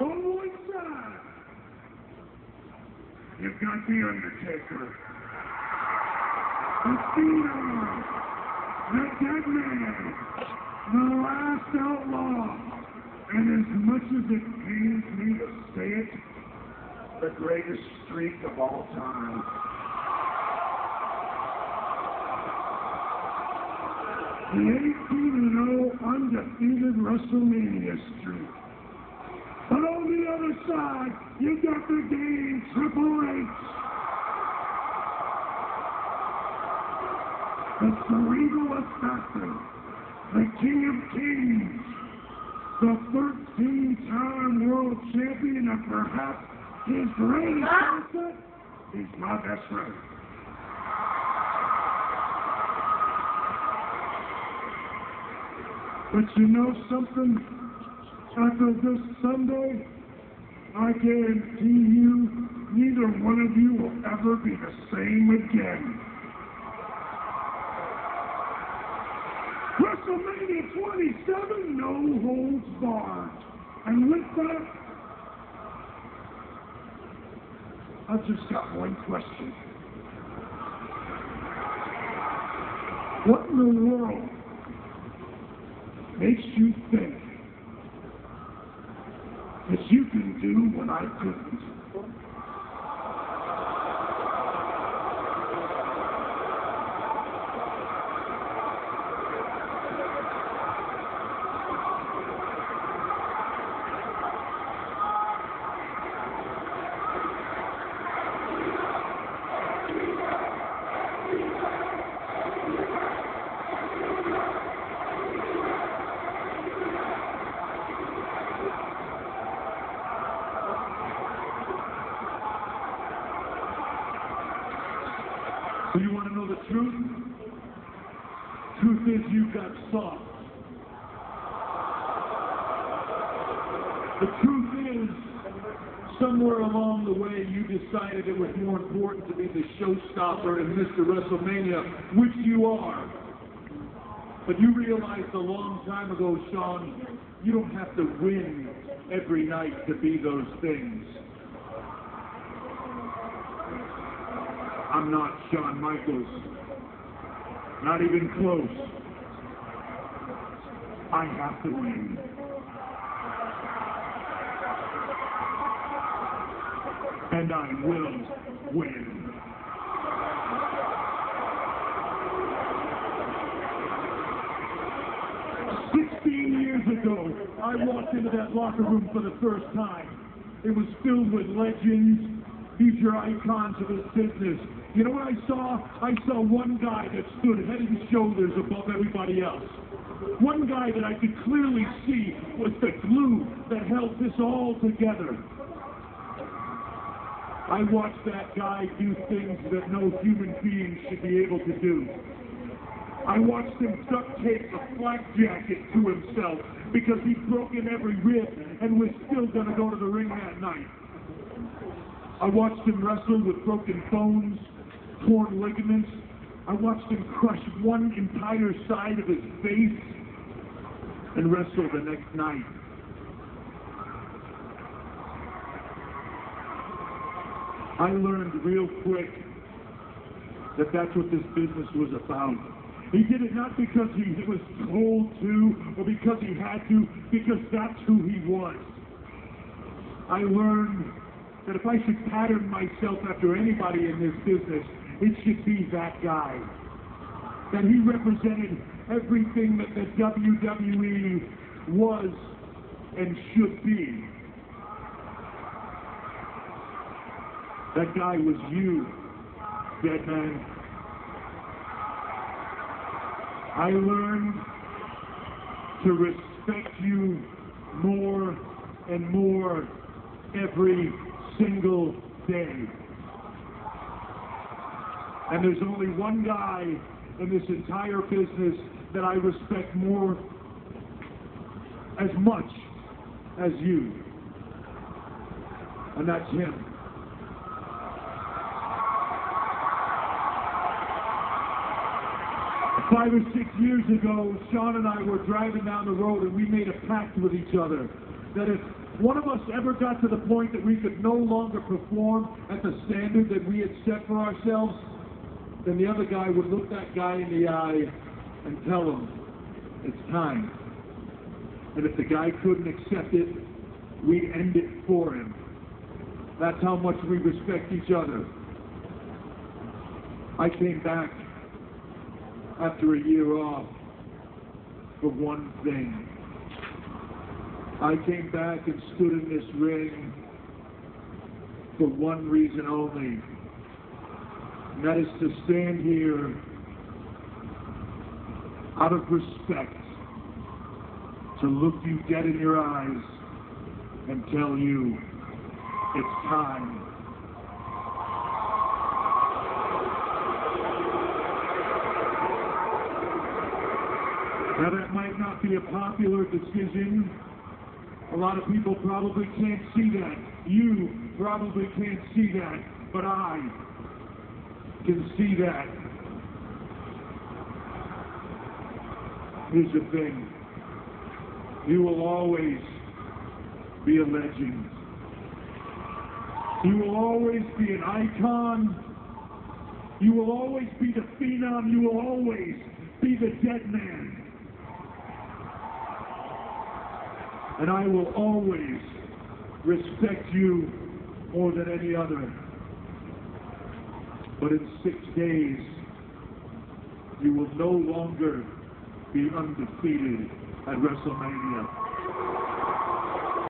On one side, you've got The Undertaker, the Phenom, the Dead Man, the Last Outlaw, and as much as it pains me to say it, the greatest streak of all time. The 18-0 undefeated WrestleMania streak. But on the other side, you got the game Triple H. The cerebral assassin, the King of Kings, the 13-time world champion, and perhaps his greatest asset is my best friend. But you know something? After this Sunday, I guarantee you, neither one of you will ever be the same again. WrestleMania 27, no holds barred. And with that, I've just got one question. What in the world makes you think that you can do what I couldn't? So you want to know the truth? Truth is you got soft. The truth is, somewhere along the way you decided it was more important to be the showstopper and Mr. WrestleMania, which you are. But you realized a long time ago, Shawn, you don't have to win every night to be those things. I'm not Shawn Michaels. Not even close. I have to win. And I will win. Years ago, I walked into that locker room for the first time. It was filled with legends, future icons of this business. You know what I saw? I saw one guy that stood head and shoulders above everybody else. One guy that I could clearly see was the glue that held this all together. I watched that guy do things that no human being should be able to do. I watched him duct tape a flak jacket to himself because he'd broken every rib and was still going to go to the ring that night. I watched him wrestle with broken bones, torn ligaments. I watched him crush one entire side of his face and wrestle the next night. I learned real quick that that's what this business was about. He did it not because he was told to or because he had to, because that's who he was. I learned that if I should pattern myself after anybody in this business, it should be that guy. That he represented everything that the WWE was and should be. That guy was you, Dead Man. I learned to respect you more and more every single day. And there's only one guy in this entire business that I respect more, as much as you. And that's him. 5 or 6 years ago, Shawn and I were driving down the road and we made a pact with each other that if one of us ever got to the point that we could no longer perform at the standard that we had set for ourselves, then the other guy would look that guy in the eye and tell him, it's time. And if the guy couldn't accept it, we'd end it for him. That's how much we respect each other. I came back after a year off for one thing. I came back and stood in this ring for one reason only, and that is to stand here out of respect, to look you dead in your eyes and tell you it's time. Now that might not be a popular decision. A lot of people probably can't see that. You probably can't see that, but I can see that. Here's the thing. You will always be a legend. You will always be an icon. You will always be the phenom. You will always be the dead man. And I will always respect you more than any other. But in 6 days, you will no longer be undefeated at WrestleMania.